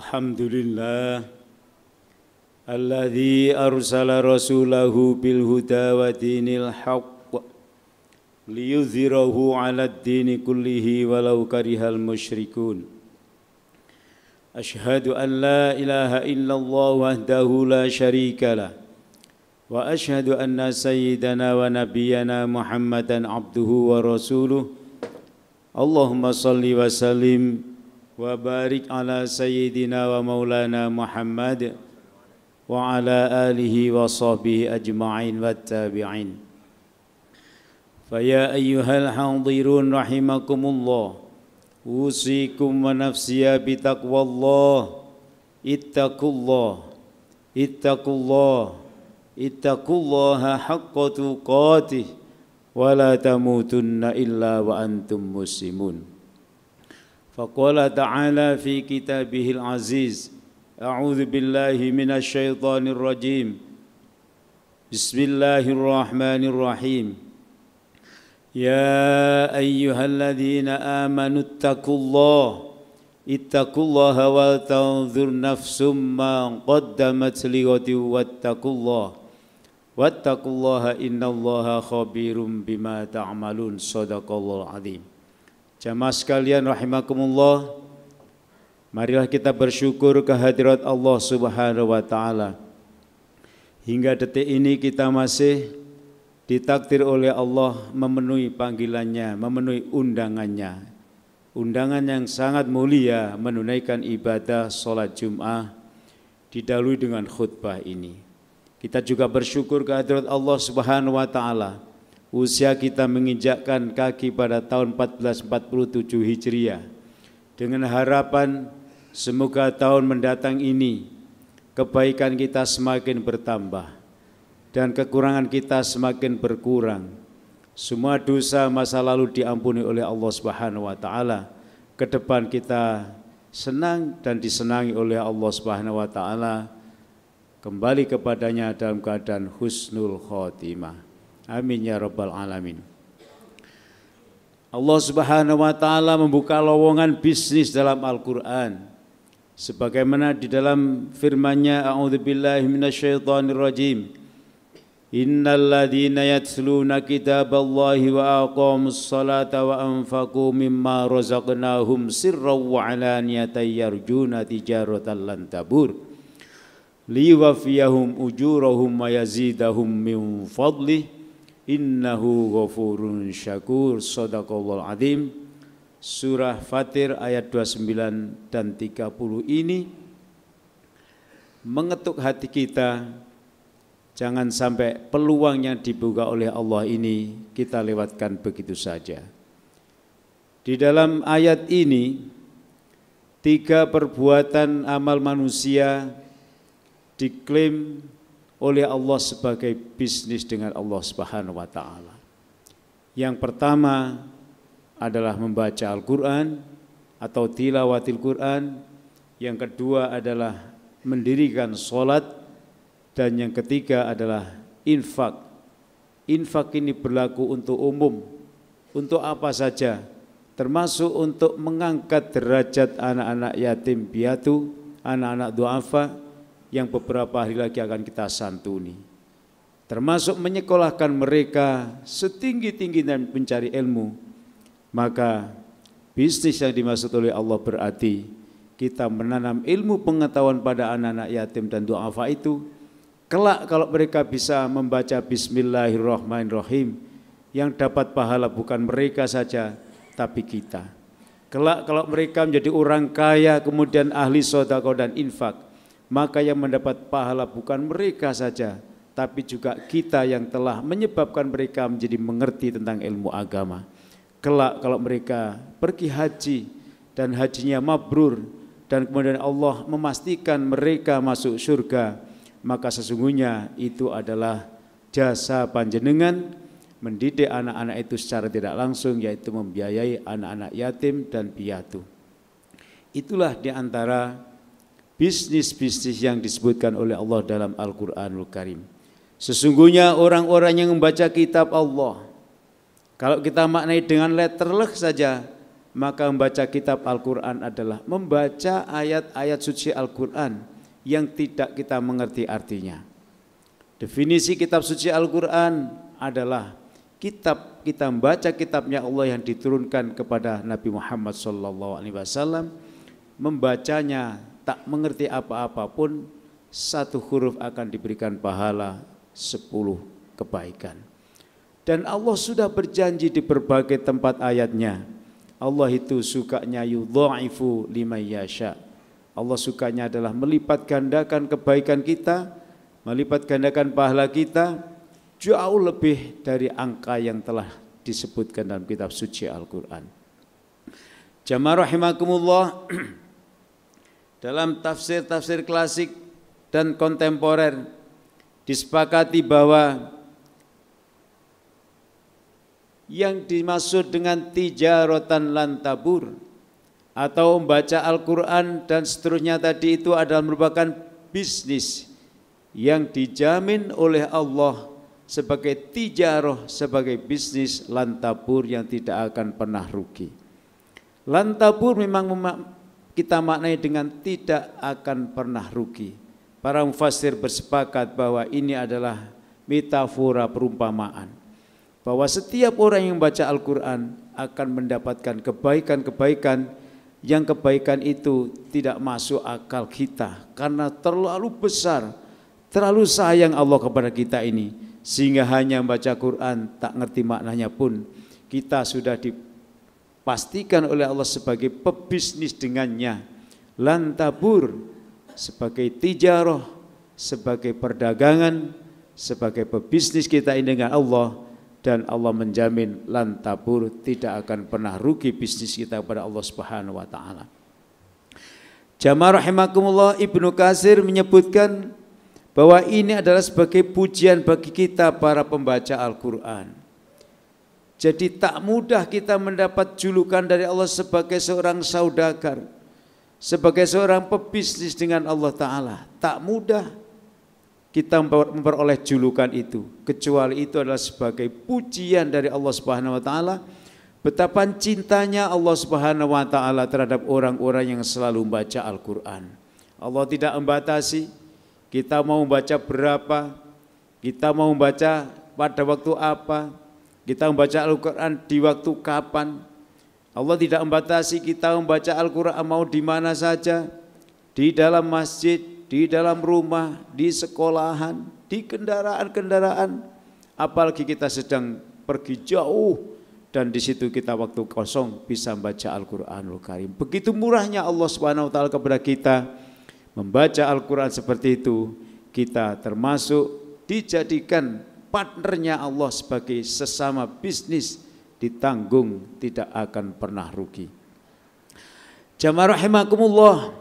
Alhamdulillah alladzi arsala rasulahu bil huda wa dinil haqq liyudhhirahu 'alad dini kullihi walau karihal musyrikun. Asyhadu an la ilaha illallah wahdahu la syarika lah wa asyhadu anna sayyidana wa nabiyyana Muhammadan abduhu wa rasuluh. Allahumma salli wa sallim wa barik ala sayyidina wa maulana Muhammad wa ala alihi wa sahbihi ajma'in wa tabi'in. Faya ayyuhal hadirun rahimakumullah, usikum wa nafsiya bitaqwallah, ittaqullah, ittaqullaha haqqa tuqatih wa la tamutunna illa wa antum muslimun. Faqala ta'ala fi kitabihil aziz, a'udzu billahi minasy syaithanir rajim. Bismillahirrahmanirrahim. Ya ayyuhalladzina amanu ittaqullaha wa tanzur nafsum ma qaddamat lighadin wattaqullaha innallaha khabirum bima ta'malun. Shadaqallahul azim. Jamaah sekalian rahimakumullah, marilah kita bersyukur kehadirat Allah Subhanahu wa taala. Hingga detik ini kita masih ditakdir oleh Allah memenuhi panggilannya, memenuhi undangannya. Undangan yang sangat mulia menunaikan ibadah salat Jumat didahului dengan khutbah ini. Kita juga bersyukur kehadirat Allah Subhanahu wa taala. Usia kita menginjakkan kaki pada tahun 1447 Hijriah dengan harapan semoga tahun mendatang ini kebaikan kita semakin bertambah dan kekurangan kita semakin berkurang. Semua dosa masa lalu diampuni oleh Allah Subhanahu wa taala. Ke depan kita senang dan disenangi oleh Allah Subhanahu wa taala, kembali kepadanya dalam keadaan husnul khotimah. Amin ya rabbal alamin. Allah Subhanahu wa taala membuka lowongan bisnis dalam Al-Qur'an. Sebagaimana di dalam firman-Nya, a'udzubillahi minasyaitonir rajim. Innal ladzina yatluna kitaballahi wa aqamus salata wa anfaqu mimma razaqnahum sirran wa 'alaniyatan yarjuna tijaratan lan tabur. Liwafiyahum ujurahum wa yazidahum min fadlih. Innahu ghafurun syakur. Shadaqallahul azim. Surah Fatir ayat 29 dan 30 ini mengetuk hati kita. Jangan sampai peluang yang dibuka oleh Allah ini kita lewatkan begitu saja. Di dalam ayat ini 3 perbuatan amal manusia diklaim oleh Allah sebagai bisnis dengan Allah Subhanahu wa taala. Yang pertama adalah membaca Al-Qur'an atau tilawatil Qur'an, yang kedua adalah mendirikan salat, dan yang ketiga adalah infak. Infak ini berlaku untuk umum, untuk apa saja, termasuk untuk mengangkat derajat anak-anak yatim piatu, anak-anak duafa yang beberapa hari lagi akan kita santuni, termasuk menyekolahkan mereka setinggi-tinggi dan mencari ilmu. Maka bisnis yang dimaksud oleh Allah berarti kita menanam ilmu pengetahuan pada anak-anak yatim dan duafa itu. Kelak kalau mereka bisa membaca Bismillahirrahmanirrahim, yang dapat pahala bukan mereka saja tapi kita. Kelak kalau mereka menjadi orang kaya kemudian ahli sedekah dan infak, maka yang mendapat pahala bukan mereka saja, tapi juga kita yang telah menyebabkan mereka menjadi mengerti tentang ilmu agama. Kelak kalau mereka pergi haji dan hajinya mabrur, dan kemudian Allah memastikan mereka masuk surga, maka sesungguhnya itu adalah jasa panjenengan mendidik anak-anak itu secara tidak langsung, yaitu membiayai anak-anak yatim dan piatu. Itulah diantara bisnis-bisnis yang disebutkan oleh Allah dalam Al-Quranul Karim. Sesungguhnya orang-orang yang membaca kitab Allah, kalau kita maknai dengan letterlek saja, maka membaca kitab Al-Quran adalah membaca ayat-ayat suci Al-Quran yang tidak kita mengerti artinya. Definisi kitab suci Al-Quran adalah kitab, kita membaca kitabnya Allah yang diturunkan kepada Nabi Muhammad SAW, membacanya tak mengerti apa-apa pun, satu huruf akan diberikan pahala 10 kebaikan. Dan Allah sudah berjanji di berbagai tempat ayatnya, Allah itu sukanya yudha'ifu liman yasha. Allah sukanya adalah melipat gandakan kebaikan kita, melipat gandakan pahala kita jauh lebih dari angka yang telah disebutkan dalam kitab suci Al-Quran. Jamaah rahimakumullah, dalam tafsir-tafsir klasik dan kontemporer disepakati bahwa yang dimaksud dengan tijaratan lan tabur atau membaca Al-Quran dan seterusnya tadi itu adalah merupakan bisnis yang dijamin oleh Allah sebagai tijarah, sebagai bisnis lan tabur yang tidak akan pernah rugi. Lan tabur memang kita maknai dengan tidak akan pernah rugi. Para mufassir bersepakat bahwa ini adalah metafora perumpamaan, bahwa setiap orang yang membaca Al-Quran akan mendapatkan kebaikan-kebaikan yang kebaikan itu tidak masuk akal kita karena terlalu besar, terlalu sayang Allah kepada kita ini, sehingga hanya membaca Quran tak ngerti maknanya pun kita sudah dipastikan oleh Allah sebagai pebisnis dengannya. Lan tabur sebagai tijarah, sebagai perdagangan, sebagai pebisnis kita ini dengan Allah, dan Allah menjamin lan tabur, tidak akan pernah rugi bisnis kita kepada Allah Subhanahu wa taala. Jamaah rahimakumullah, Ibnu Katsir menyebutkan bahwa ini adalah sebagai pujian bagi kita para pembaca Al-Quran. Jadi tak mudah kita mendapat julukan dari Allah sebagai seorang saudagar, sebagai seorang pebisnis dengan Allah Ta'ala. Tak mudah kita memperoleh julukan itu, kecuali itu adalah sebagai pujian dari Allah Subhanahu wa taala, betapa cintanya Allah Subhanahu wa taala terhadap orang-orang yang selalu membaca Al-Qur'an. Allah tidak membatasi kita mau membaca berapa, kita mau membaca pada waktu apa, kita membaca Al-Qur'an di waktu kapan. Allah tidak membatasi kita membaca Al-Qur'an mau di mana saja, di dalam masjid, di dalam rumah, di sekolahan, di kendaraan-kendaraan, apalagi kita sedang pergi jauh dan di situ kita waktu kosong bisa membaca Al-Qur'anul Karim. Begitu murahnya Allah Subhanahu wa taala kepada kita, membaca Al-Qur'an seperti itu, kita termasuk dijadikan partnernya Allah sebagai sesama bisnis, ditanggung, tidak akan pernah rugi. Jamaah rahimakumullah,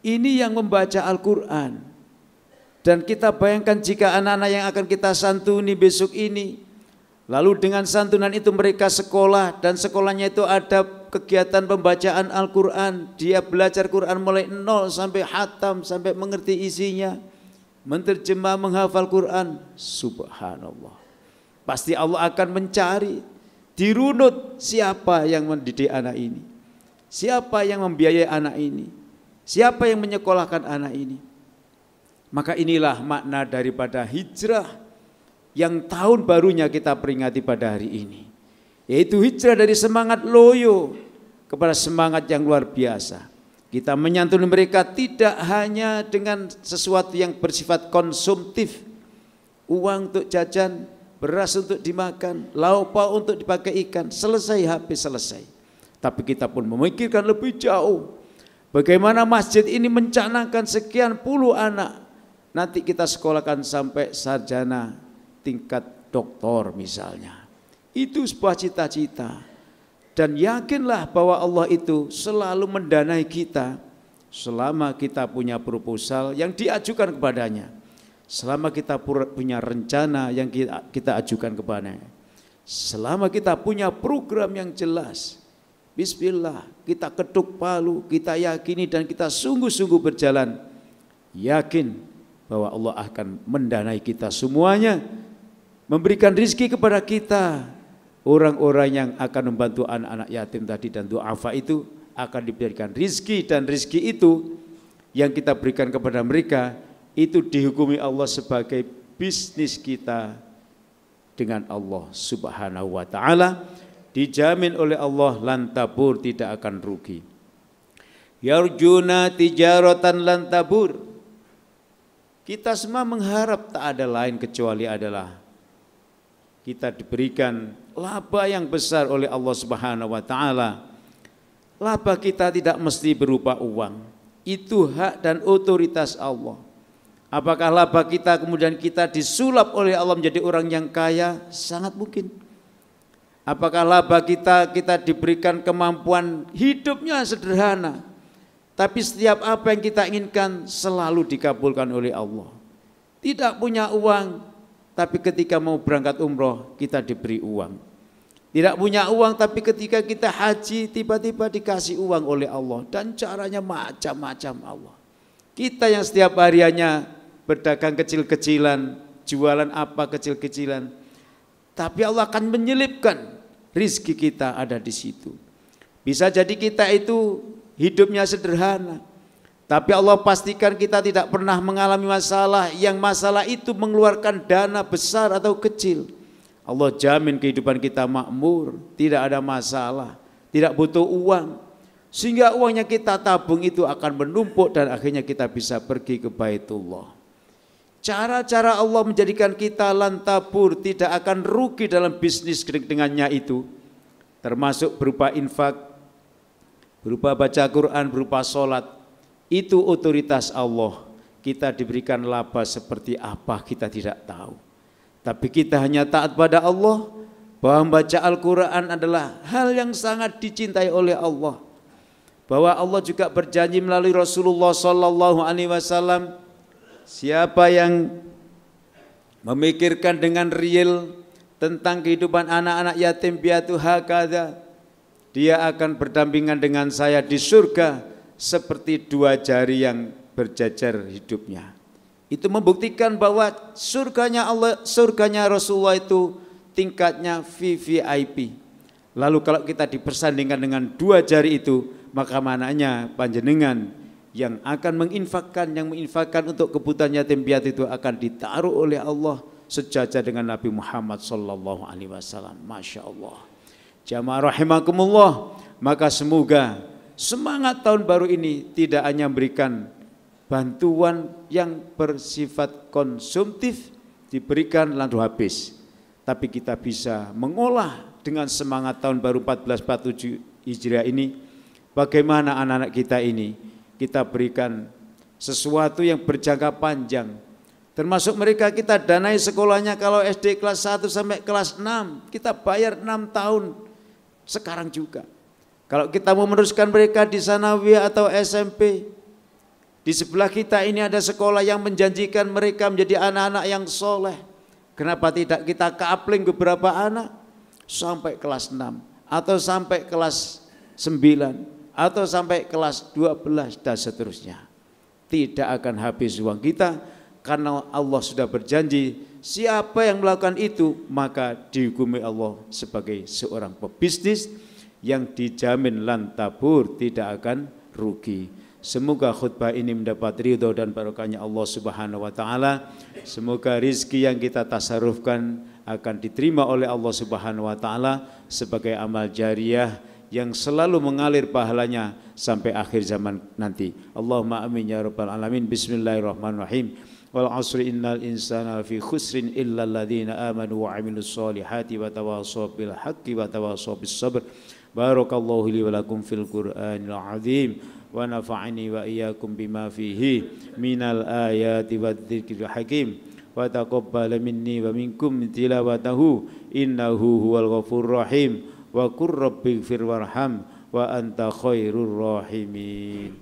ini yang membaca Al-Quran. Dan kita bayangkan jika anak-anak yang akan kita santuni besok ini, lalu dengan santunan itu mereka sekolah, dan sekolahnya itu ada kegiatan pembacaan Al-Quran. Dia belajar Quran mulai 0 sampai khatam, sampai mengerti isinya, menterjemah, menghafal Quran. Subhanallah, pasti Allah akan mencari, dirunut siapa yang mendidik anak ini, siapa yang membiayai anak ini, siapa yang menyekolahkan anak ini. Maka inilah makna daripada hijrah yang tahun barunya kita peringati pada hari ini, yaitu hijrah dari semangat loyo kepada semangat yang luar biasa. Kita menyantuni mereka tidak hanya dengan sesuatu yang bersifat konsumtif, uang untuk jajan, beras untuk dimakan, lauk pauk untuk dipakai ikan, selesai habis selesai. Tapi kita pun memikirkan lebih jauh, bagaimana masjid ini mencanangkan sekian puluh anak, nanti kita sekolahkan sampai sarjana tingkat doktor misalnya. Itu sebuah cita-cita. Dan yakinlah bahwa Allah itu selalu mendanai kita selama kita punya proposal yang diajukan kepadanya, selama kita punya rencana yang kita ajukan kepadanya, selama kita punya program yang jelas. Bismillah, kita ketuk palu, kita yakini dan kita sungguh-sungguh berjalan, yakin bahwa Allah akan mendanai kita semuanya, memberikan rizki kepada kita, orang-orang yang akan membantu anak-anak yatim tadi dan du'afa itu akan diberikan rizki, dan rizki itu yang kita berikan kepada mereka itu dihukumi Allah sebagai bisnis kita dengan Allah Subhanahu wa ta'ala, dijamin oleh Allah lan tabur, tidak akan rugi. Yarjuna tijaratan lan tabur, kita semua mengharap tak ada lain kecuali adalah kita diberikan laba yang besar oleh Allah Subhanahu wa ta'ala. Laba kita tidak mesti berupa uang, itu hak dan otoritas Allah. Apakah laba kita kemudian kita disulap oleh Allah menjadi orang yang kaya? Sangat mungkin. Apakah laba kita diberikan kemampuan hidupnya sederhana, tapi setiap apa yang kita inginkan selalu dikabulkan oleh Allah. Tidak punya uang, tapi ketika mau berangkat umroh kita diberi uang. Tidak punya uang, tapi ketika kita haji tiba-tiba dikasih uang oleh Allah, dan caranya macam-macam Allah. Kita yang setiap hariannya berdagang kecil-kecilan, jualan apa kecil-kecilan, tapi Allah akan menyelipkan rizki kita ada di situ. Bisa jadi kita itu hidupnya sederhana, tapi Allah pastikan kita tidak pernah mengalami masalah yang masalah itu mengeluarkan dana besar atau kecil. Allah jamin kehidupan kita makmur, tidak ada masalah, tidak butuh uang, sehingga uang yang kita tabung itu akan menumpuk dan akhirnya kita bisa pergi ke Baitullah. Cara-cara Allah menjadikan kita lantabur, tidak akan rugi dalam bisnis dengannya itu, termasuk berupa infak, berupa baca Quran, berupa sholat. Itu otoritas Allah. Kita diberikan laba seperti apa kita tidak tahu, tapi kita hanya taat pada Allah, bahwa membaca Al-Quran adalah hal yang sangat dicintai oleh Allah, bahwa Allah juga berjanji melalui Rasulullah SAW, siapa yang memikirkan dengan real tentang kehidupan anak-anak yatim piatu hakadha, dia akan berdampingan dengan saya di surga seperti dua jari yang berjajar hidupnya. Itu membuktikan bahwa surganya Allah, surganya Rasulullah itu tingkatnya VVIP. Lalu kalau kita dipersandingkan dengan dua jari itu, maka mananya panjenengan yang akan menginfakkan untuk kebutuhan yatim piatu itu akan ditaruh oleh Allah sejajar dengan Nabi Muhammad sallallahu alaihi wasallam. Masya Allah. Jamaah rahimakumullah, maka semoga semangat tahun baru ini tidak hanya memberikan bantuan yang bersifat konsumtif diberikan lalu habis, tapi kita bisa mengolah dengan semangat tahun baru 1447 Hijriah ini, bagaimana anak-anak kita ini kita berikan sesuatu yang berjangka panjang, termasuk mereka kita danai sekolahnya. Kalau SD kelas 1 sampai kelas 6 kita bayar 6 tahun sekarang juga. Kalau kita mau meneruskan mereka di sanawiyah atau SMP, di sebelah kita ini ada sekolah yang menjanjikan mereka menjadi anak-anak yang soleh. Kenapa tidak kita coupling beberapa anak sampai kelas 6 atau sampai kelas 9 atau sampai kelas 12 dan seterusnya. Tidak akan habis uang kita, karena Allah sudah berjanji siapa yang melakukan itu maka dihukumi Allah sebagai seorang pebisnis yang dijamin lantabur, tidak akan rugi. Semoga khutbah ini mendapat ridho dan barokahnya Allah Subhanahu wa taala. Semoga rizki yang kita tasarrufkan akan diterima oleh Allah Subhanahu wa taala sebagai amal jariyah yang selalu mengalir pahalanya sampai akhir zaman nanti. Allahumma amin ya rabbal alamin. Bismillahirrahmanirrahim. Wal asri innal insana fi khusrin illa alladhina amanu wa amilus solihati wa tawassaw bil haqqi wa tawassaw bis sabr. Barakallahu li wa lakum fil Qur'anil azim wa nafa'ani wa iyyakum bima fihi minal ayati wadh-dhikril hakim wa taqabbal minni wa minkum tilawatahu innahu huwal ghafurur rahim wa qur rabbighfir warham wa anta khairur rahimin.